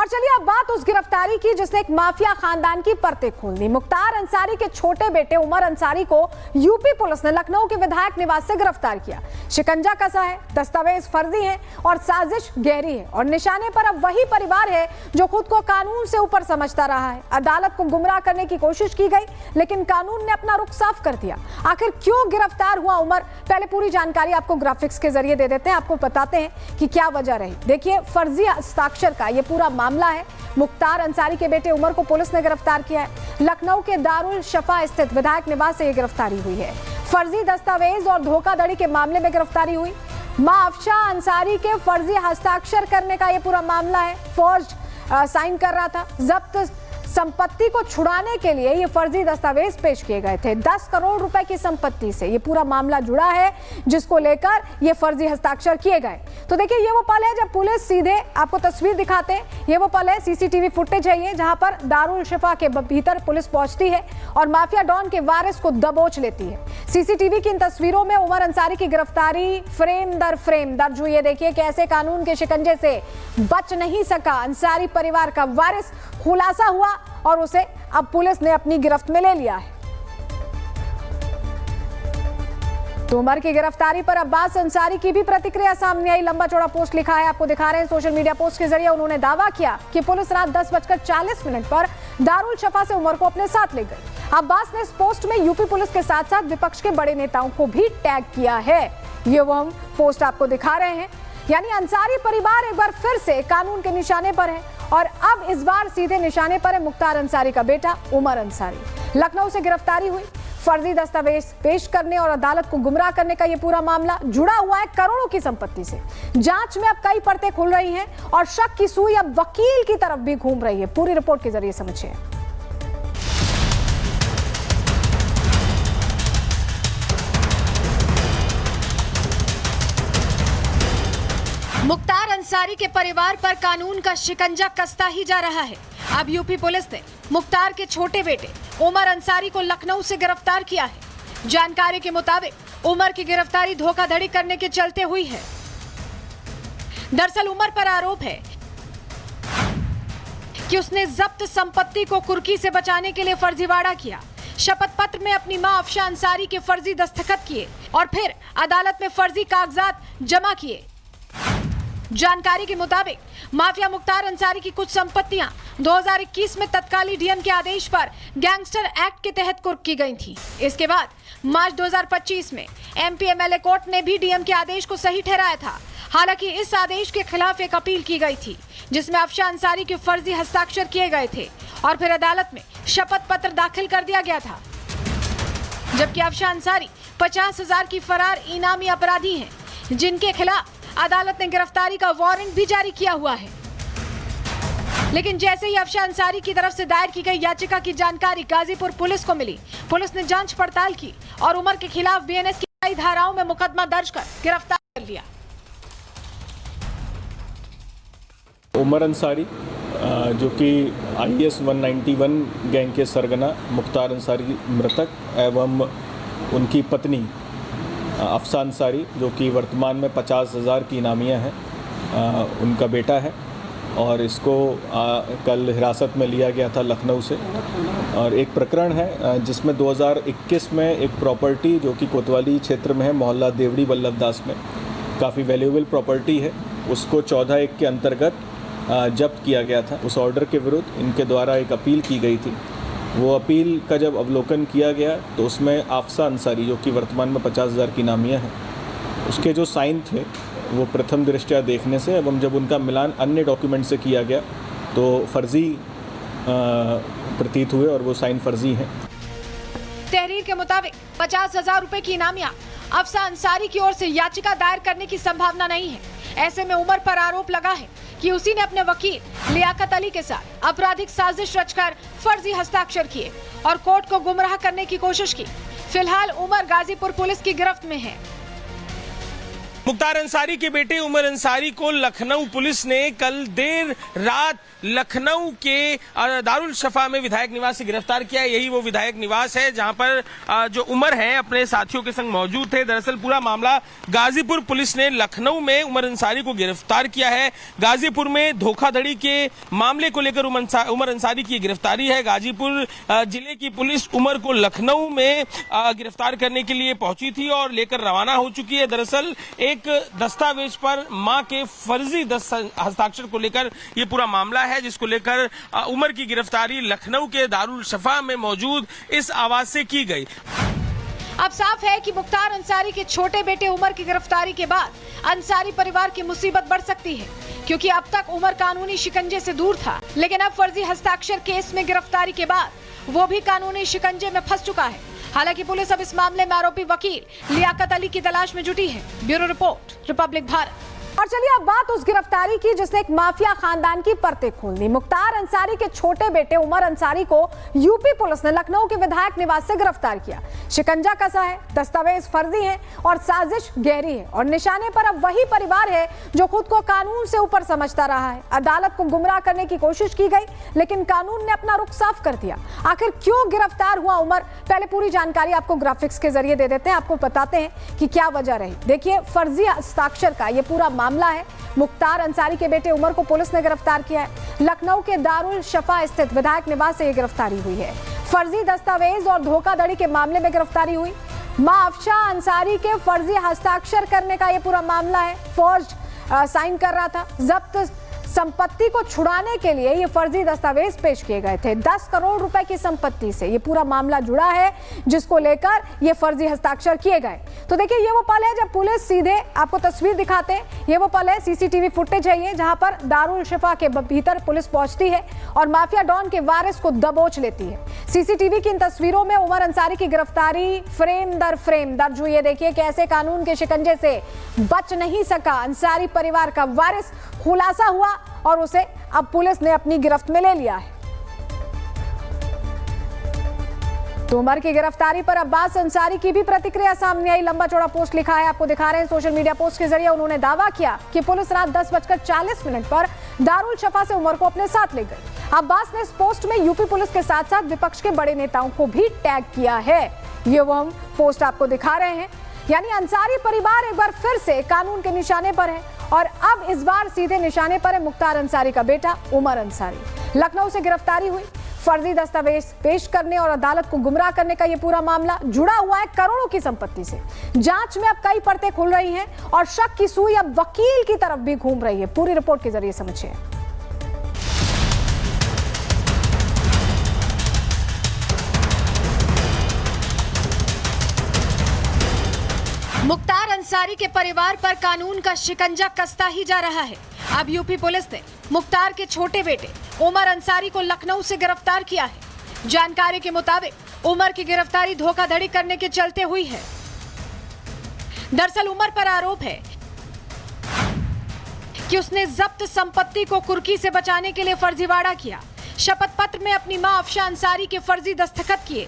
और चलिए अब बात उस गिरफ्तारी की जिसने एक माफिया खानदान की परतें खोल दी। मुख्तार अंसारी के छोटे बेटे उमर अंसारी को यूपी पुलिस ने लखनऊ के विधायक निवास से गिरफ्तार किया। शिकंजा कसा है, दस्तावेज फर्जी हैं और साजिश गहरी है और निशाने पर अब वही परिवार है जो खुद को कानून से ऊपर समझता रहा है। अदालत को गुमराह करने की कोशिश की गई लेकिन कानून ने अपना रुख साफ कर दिया। आखिर क्यों गिरफ्तार हुआ उमर, पहले पूरी जानकारी आपको ग्राफिक्स के जरिए दे देते हैं, आपको बताते हैं कि क्या वजह रही। देखिए, फर्जी हस्ताक्षर का ये पूरा मामला है। मुख्तार अंसारी के बेटे उमर को पुलिस ने गिरफ्तार किया है। लखनऊ के दारुल शफा स्थित विधायक निवास से ये गिरफ्तारी हुई है। फर्जी दस्तावेज और धोखाधड़ी के मामले में गिरफ्तारी हुई। मां अफशा अंसारी के फर्जी हस्ताक्षर करने का ये पूरा मामला है। फौज साइन कर रहा था। जब्त संपत्ति को छुड़ाने के लिए ये फर्जी दस्तावेज पेश किए गए थे। 10 करोड़ रुपए की संपत्ति से ये पूरा मामला जुड़ा है जिसको लेकर ये फर्जी हस्ताक्षर किए गए। तो देखिए, ये वो पल है जब पुलिस सीधे आपको तस्वीर दिखाते हैं। ये वो पल है, सीसीटीवी फुटेज है ये, जहां पर दारुल शिफा के भीतर पुलिस पहुंचती है और माफिया डॉन के वारिस को दबोच लेती है। सीसीटीवी की इन तस्वीरों में उमर अंसारी की गिरफ्तारी फ्रेम दर फ्रेम दर्ज हुई है। देखिए कैसे कानून के शिकंजे से बच नहीं सका अंसारी परिवार का वारिस, खुलासा हुआ और उसे अब पुलिस ने अपनी गिरफ्त में ले लिया है। तो उमर की गिरफ्तारी पर अब्बास अंसारी की भी प्रतिक्रिया सामने आई। लंबा चौड़ा पोस्ट लिखा है, आपको दिखा रहे हैं सोशल मीडिया पोस्ट के जरिए। उन्होंने दावा किया कि पुलिस रात 10:40 पर दारुल शफा से उमर को अपने साथ ले गई। अब्बास ने इस पोस्ट में यूपी पुलिस के साथ साथ विपक्ष के बड़े नेताओं को भी टैग किया है। ये वो हम पोस्ट आपको दिखा रहे हैं। यानी अंसारी परिवार एक बार फिर से कानून के निशाने पर है और अब इस बार सीधे निशाने पर है मुख्तार अंसारी का बेटा उमर अंसारी। लखनऊ से गिरफ्तारी हुई। फर्जी दस्तावेज पेश करने और अदालत को गुमराह करने का यह पूरा मामला जुड़ा हुआ है करोड़ों की संपत्ति से। जांच में अब कई परतें खुल रही हैं और शक की सुई अब वकील की तरफ भी घूम रही है। पूरी रिपोर्ट के जरिए समझिए। मुख्तार अंसारी के परिवार पर कानून का शिकंजा कसता ही जा रहा है। अब यूपी पुलिस ने मुख्तार के छोटे बेटे उमर अंसारी को लखनऊ से गिरफ्तार किया है। जानकारी के मुताबिक उमर की गिरफ्तारी धोखाधड़ी करने के चलते हुई है। दरअसल उमर पर आरोप है कि उसने जब्त संपत्ति को कुर्की से बचाने के लिए फर्जीवाड़ा किया। शपथ पत्र में अपनी मां अफशा अंसारी के फर्जी दस्तखत किए और फिर अदालत में फर्जी कागजात जमा किए। जानकारी के मुताबिक माफिया मुख्तार अंसारी की कुछ संपत्तियां 2021 में तत्कालीन डीएम के आदेश पर गैंगस्टर एक्ट के तहत कुर्क की गई थी। इसके बाद मार्च 2025 में एमपी एमएलए कोर्ट ने भी डीएम के आदेश को सही ठहराया था। हालांकि इस आदेश के खिलाफ एक अपील की गई थी जिसमें अफशा अंसारी के फर्जी हस्ताक्षर किए गए थे और फिर अदालत में शपथ पत्र दाखिल कर दिया गया था। जबकि अफशा अंसारी 50,000 की फरार इनामी अपराधी हैं जिनके खिलाफ अदालत ने गिरफ्तारी का वारंट भी जारी किया हुआ है। लेकिन जैसे ही अफशा अंसारी की तरफ से दायर की गई याचिका की जानकारी गाजीपुर पुलिस को मिली, पुलिस ने जांच पड़ताल की और उमर के खिलाफ बीएनएस की कई धाराओं में मुकदमा दर्ज कर गिरफ्तार कर लिया। उमर अंसारी जो कि IS 191 गैंग के सरगना मुख्तार अंसारी मृतक एवं उनकी पत्नी अफशा अंसारी जो कि वर्तमान में 50,000 की इनामिया है, उनका बेटा है और इसको कल हिरासत में लिया गया था लखनऊ से। और एक प्रकरण है जिसमें 2021 में एक प्रॉपर्टी जो कि कोतवाली क्षेत्र में है, मोहल्ला देवड़ी वल्लभदास में, काफ़ी वैल्यूएबल प्रॉपर्टी है, उसको 14(1) के अंतर्गत जब्त किया गया था। उस ऑर्डर के विरुद्ध इनके द्वारा एक अपील की गई थी। वो अपील का जब अवलोकन किया गया तो उसमें अफशा अंसारी जो कि वर्तमान में 50,000 की इनामिया है, उसके जो साइन थे वो प्रथम दृष्टया देखने से एवं जब उनका मिलान अन्य डॉक्यूमेंट से किया गया तो फर्जी प्रतीत हुए और वो साइन फर्जी हैं। तहरीर के मुताबिक 50,000 रुपए की इनामिया अफशा अंसारी की ओर से याचिका दायर करने की संभावना नहीं है। ऐसे में उमर पर आरोप लगा है कि उसी ने अपने वकील लियाकत अली के साथ आपराधिक साजिश रचकर फर्जी हस्ताक्षर किए और कोर्ट को गुमराह करने की कोशिश की। फिलहाल उमर गाजीपुर पुलिस की गिरफ्त में है। मुख्तार अंसारी के बेटे उमर अंसारी को लखनऊ पुलिस ने कल देर रात लखनऊ के दारुल शफा में विधायक निवास से गिरफ्तार किया। यही वो विधायक निवास है जहां पर जो उमर है अपने साथियों के संग मौजूद थे। दरअसल पूरा मामला गाजीपुर पुलिस ने लखनऊ में उमर अंसारी को गिरफ्तार किया है। गाजीपुर में धोखाधड़ी के मामले को लेकर उमर अंसारी की गिरफ्तारी है। गाजीपुर जिले की पुलिस उमर को लखनऊ में गिरफ्तार करने के लिए पहुंची थी और लेकर रवाना हो चुकी है। दरअसल एक दस्तावेज पर मां के फर्जी हस्ताक्षर को लेकर यह पूरा मामला है, जिसको लेकर उमर की गिरफ्तारी लखनऊ के दारुल शफा में मौजूद इस आवास से की गई। अब साफ है कि मुख्तार अंसारी के छोटे बेटे उमर की गिरफ्तारी के बाद अंसारी परिवार की मुसीबत बढ़ सकती है, क्योंकि अब तक उमर कानूनी शिकंजे से दूर था, लेकिन अब फर्जी हस्ताक्षर केस में गिरफ्तारी के बाद वो भी कानूनी शिकंजे में फंस चुका है। हालांकि पुलिस अब इस मामले में आरोपी वकील लियाकत अली की तलाश में जुटी है। Bureau report, Republic Bharat. और चलिए अब बात उस गिरफ्तारी की जिसने एक माफिया खानदान की परतें खोल दी। मुख्तार अंसारी के छोटे बेटे उमर अंसारी को यूपी पुलिस ने लखनऊ के विधायक निवास से गिरफ्तार किया। शिकंजा कसा है, दस्तावेज फर्जी हैं और साजिश गहरी है और निशाने पर अब वही परिवार है जो खुद को कानून से ऊपर समझता रहा है। अदालत को गुमराह करने की कोशिश की गई, लेकिन कानून ने अपना रुख साफ कर दिया। आखिर क्यों गिरफ्तार हुआ उमर, पहले पूरी जानकारी आपको ग्राफिक्स के जरिए दे देते हैं, आपको बताते हैं कि क्या वजह रही। देखिए, फर्जी हस्ताक्षर का ये पूरा मामला है। मुख्तार अंसारी के बेटे उमर को पुलिस ने गिरफ्तार किया है। लखनऊ के दारुल शफा स्थित विधायक निवास से ये गिरफ्तारी हुई है। फर्जी दस्तावेज और धोखाधड़ी के मामले में गिरफ्तारी हुई। मां अफशा अंसारी के फर्जी हस्ताक्षर करने का ये पूरा मामला है। फौज साइन कर रहा था। जब्त संपत्ति को छुड़ाने के लिए ये फर्जी दस्तावेज पेश किए गए थे। 10 करोड़ रुपए की संपत्ति से ये पूरा मामला जुड़ा है, जिसको लेकर ये फर्जी हस्ताक्षर किए गए। तो देखिए, ये वो पल है जब पुलिस सीधे आपको तस्वीर दिखाते हैं। ये वो पल है, सीसीटीवी फुटेज है ये, जहां पर दारुल शफा के भीतर पुलिस पहुंचती है और माफिया डॉन के वारिस को दबोच लेती है। सीसीटीवी की इन तस्वीरों में उमर अंसारी की गिरफ्तारी फ्रेम दर फ्रेम दर्ज हुई है। देखिए कैसे कानून के शिकंजे से बच नहीं सका अंसारी परिवार का वारिस, खुलासा हुआ और उसे अब पुलिस ने अपनी गिरफ्त में ले लिया है। तो उमर की गिरफ्तारी पर अब्बास अंसारी की भी प्रतिक्रिया सामने आई। लंबा चौड़ा पोस्ट लिखा है, आपको दिखा रहे हैं सोशल मीडिया पोस्ट के जरिए। उन्होंने दावा किया कि पुलिस रात 10:40 पर दारुल शफा से उमर को अपने साथ ले गई। अब्बास ने इस पोस्ट में यूपी पुलिस के साथ साथ विपक्ष के बड़े नेताओं को भी टैग किया है। ये वो हम पोस्ट आपको दिखा रहे हैं। यानी अंसारी परिवार एक बार फिर से कानून के निशाने पर है और अब इस बार सीधे निशाने पर है मुख्तार अंसारी का बेटा उमर अंसारी। लखनऊ से गिरफ्तारी हुई। फर्जी दस्तावेज पेश करने और अदालत को गुमराह करने का यह पूरा मामला जुड़ा हुआ है करोड़ों की संपत्ति से। जांच में अब कई परतें खुल रही हैं और शक की सुई अब वकील की तरफ भी घूम रही है। पूरी रिपोर्ट के जरिए समझिए। मुख्तार अंसारी के परिवार पर कानून का शिकंजा कसता ही जा रहा है। अब यूपी पुलिस ने मुख्तार के छोटे बेटे उमर अंसारी को लखनऊ से गिरफ्तार किया है। जानकारी के मुताबिक उमर की गिरफ्तारी धोखाधड़ी करने के चलते हुई है। दरअसल उमर पर आरोप है कि उसने जब्त संपत्ति को कुर्की से बचाने के लिए फर्जीवाड़ा किया। शपथ पत्र में अपनी मां अफशा अंसारी के फर्जी दस्तखत किए।